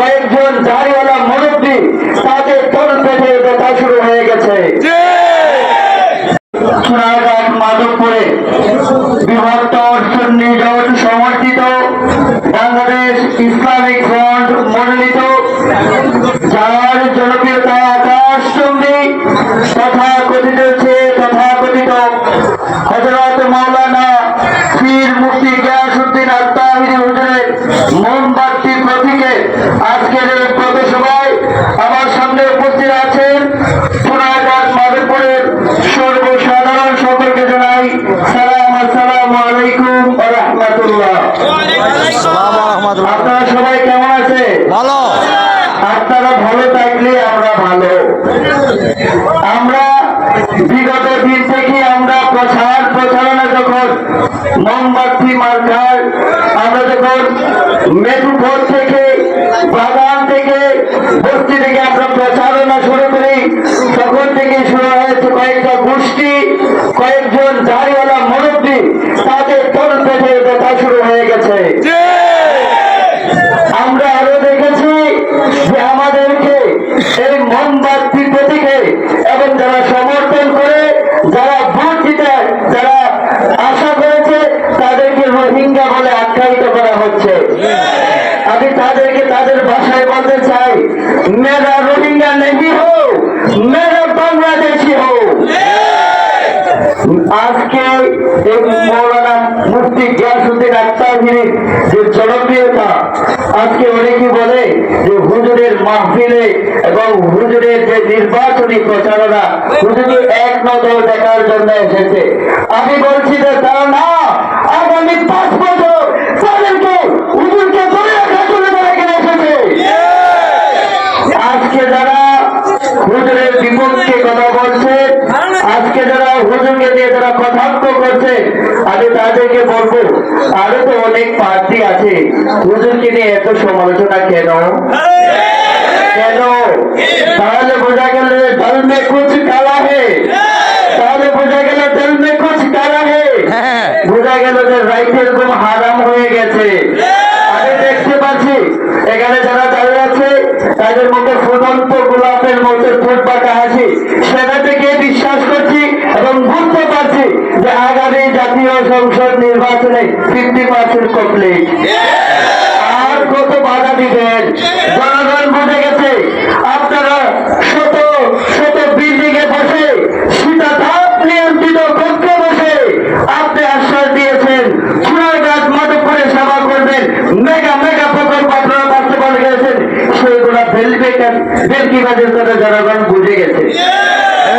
কয়েকজন দাড়িওয়ালা মুরব্বী তাদের তল পেটে ব্যথা শুরু হয়ে গেছে। সোনারঘাট মাধবপুরে বৃহত্তর সুন্নি জোট সমর্থিত বাংলাদেশ ইসলামিক ফ্রন্ট মনোনীত, যার জনপ্রিয়তা আকাশচুম্বী তথাকথিত হযরত মাওলানা পীর মুফতি গিয়াসউদ্দিন আত্তাহিরি হুজুরের মোমবাতি প্রতীকে আজকের এই পথসভায় আমার সামনে উপস্থিত আছেন সোনারঘাট মাধবপুরের সর্বসাধারণ সকলকে জানাই সালাম, আসসালামু আলাইকুম ওয়া রাহমাতুল্লাহ। আপনারা সবাই কেমন আছে? ভালো। আপনারা ভালো থাকলে আমরা ভালো। আমরা বিগত দিন থেকে আমরা প্রচারণা যখন মোমবাতি মার্কার, আমরা যখন মেটুঘর থেকে, বাগান থেকে, বস্তি থেকে আমরা প্রচারণা শুরু করি, তখন থেকে শুরু হয়েছে কয়েকটা গোষ্ঠী, কয়েকজন দাড়িওয়ালা মুরব্বী তাদের তল পেটে ব্যথা শুরু হয়ে গেছে। আমরা আরো দেখেছি যে আমাদেরকে এই মোমবাতি প্রতীকে এবং যারা সমর্থন করে, যারা ভোট দিতে, যারা আশা করেছে, তাদেরকে রোহিঙ্গা বলে আখ্যায়িত করা হচ্ছে। আমি তাদেরকে তাদের ভাষায় বলতে চাই, মেরা রোহিঙ্গা নেই হো, মেরা বাংলাদেশি হো। আজকে এই মৌলানা মুফতি গিয়াসউদ্দিন আত্তাহিরির যে জনপ্রিয়তা, আজকে অনেকে বলে যে হুজুরের মাহফিলে এবং হুজুরের যে নির্বাচনী প্রচারণা, হুজুর এক নজর দেখার জন্য এসেছে। আমি বলছি যে তারা না, আগামী 5 বছর তাদেরকে হুজুরকে ধরে রাখার জন্য তারা এখানে এসেছে। আজকে যারা হুজুরের বিপক্ষে কথা বলছে, আজকে যারা হুজুরকে দিয়ে যারা কটাক্ষ করছে, আমি তাদেরকে বলবো, আরো তো অনেক প্রার্থী আছে, হুজুরকে নিয়ে এত সমালোচনা কেন? তাহলে বোঝা গেল দল মে কুছ কালা হে, তাহলে বোঝা গেল দল মে কুছ কালা হে, বোঝা গেল যে রাইতের ঘুম হারাম হয়ে গেছে। আমি দেখতে পাচ্ছি এখানে যারা দাঁড়িয়ে আছে তাদের মধ্যে ফুটন্ত গোলাপের মতো ফুটপাকা হাসি, সেটা থেকে বিশ্বাস করছি এবং বুঝতে পারছি যে আগামী জাতীয় সংসদ নির্বাচনে 50% কমপ্লিট। আর কত বাধা দিবেন? জনগণ বুঝে গেছে। আপনারা শত বিল্ডিংয়ে বসে, শীতাতাপ নিয়ন্ত্রিত কক্ষে বসে আপনি আশ্বাস দিয়েছেন সোনারঘাট মাধবপুরে সেবা করবেন, মেগা প্রকল্প আপনারা বাস্তবায়ন করেছেন, সেগুলো বেলকিবাজের কথা জনগণ বুঝে গেছে।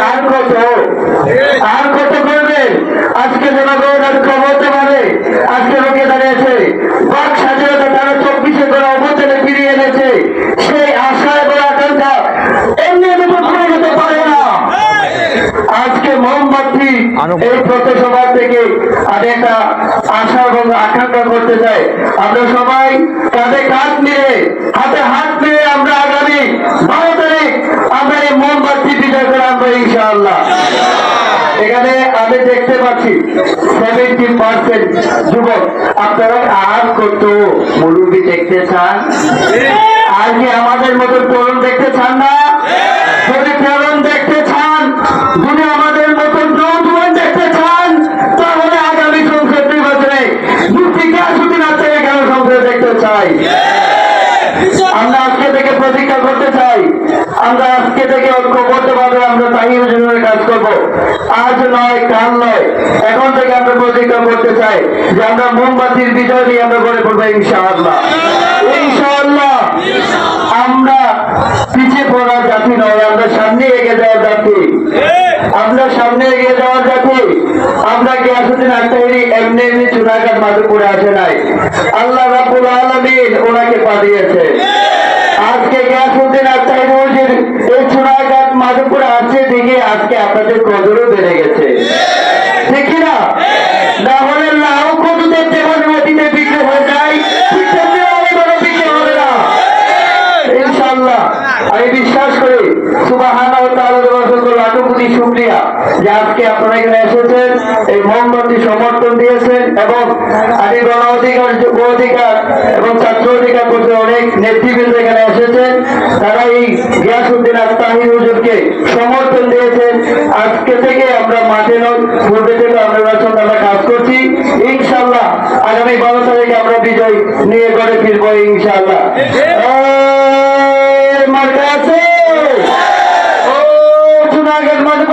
আর কত করবেন? আজকে জনগণ আর ক্ষমতা পারে। আজকে লোকে দাঁড়িয়েছে বাক স্বাধীনতা তারা 24-এ করে অবদানে ফিরিয়ে এনেছে। সেই আশা এবং আকাঙ্ক্ষা এমনি ঘুরে যেতে পারে না। আজকে মোমবাতি এই পথসভা থেকে আমি একটা আশা এবং আকাঙ্ক্ষা করতে চাই, আমরা সবাই কাঁধে কাঁধ নিয়ে, হাতে হাত নিয়ে আমরা আগামী 12 তারিখ আমরা এই মোমবাতি বিজয় করে আমরা ইনশাআল্লাহ। এখানে আমি দেখতে পাচ্ছি 70% যুবক। আপনারা আর কত মুরব্বী দেখতে চান? আর কি আমাদের মতো তরুণ দেখতে চান না? যদি তরুণ দেখতে চান, যদি আমাদের মতো নৌজওয়ান দেখতে চান, তাহলে আগামী সংসদ নির্বাচনে মুফতি গিয়াসউদ্দিন আত্তাহিরি কেন সংসদে দেখতে চাই। আমরা আজকে থেকে প্রতিজ্ঞা করতে চাই, আমরা আজকে থেকে ঐক্যবদ্ধভাবে আমরা তাহির হুজুরের কাজ করব। আজ নয়, কাল নয়, এখন থেকে আমরা প্রতিজ্ঞা করতে চাই যে আমরা মোমবাতির বিজয় নিয়ে আমরা গড়ে পড়বো ইনশাআল্লাহ। ইনশাআল্লাহ আমরা পিছিয়ে পড়ার জাতি নয়, আমরা সামনে এগিয়ে যাওয়ার জাতি। আমরা সামনে এগিয়ে যাওয়ার জাতি। আমরা গিয়াসউদ্দিন আত্তাহিরি এমনি সোনারঘাট মাধবপুরে আসে নাই, আল্লাহ রাব্বুল আলামিন ওনাকে পাঠিয়েছে। আজকে গিয়াসউদ্দিন আত্তাহিরি হুজুর এই সোনারঘাট মাধবপুরে আসছে দেখে আজকে আপনাদের কদরও বেড়ে গেছে, ঠিক কিনা? না হলে লাউ কদুদের যেমন নদীতে বিক্রি হয়ে যায়, ঠিক তেমনি বিক্রি হবে না ইনশাআল্লাহ। আমি বিশ্বাস করি সুবহানাহু ওয়া তাআলার অসংখ্য লাখো কোটি শুকরিয়া যে আজকে আপনারা এখানে এসেছেন, এই মহম্মদী সমর্থন দিয়েছেন এবং আমি গণ অধিকার যুব অধিকার এবং ছাত্র অধিকার করতে অনেক নেতৃবৃন্দ এখানে এসেছেন। তারা এই গিয়াসউদ্দিন আত্মাহি হুজুরকে সমর্থন দিয়েছেন। আজকে থেকে আমরা মাঠে নয়, পূর্বে থেকে আমরা আমরা কাজ করছি। ইনশাআল্লাহ আগামী 12 তারিখে আমরা বিজয় নিয়ে ঘরে ফিরবো ইনশাআল্লাহ। মার্কা আছে ও জুনাগড় মাঝে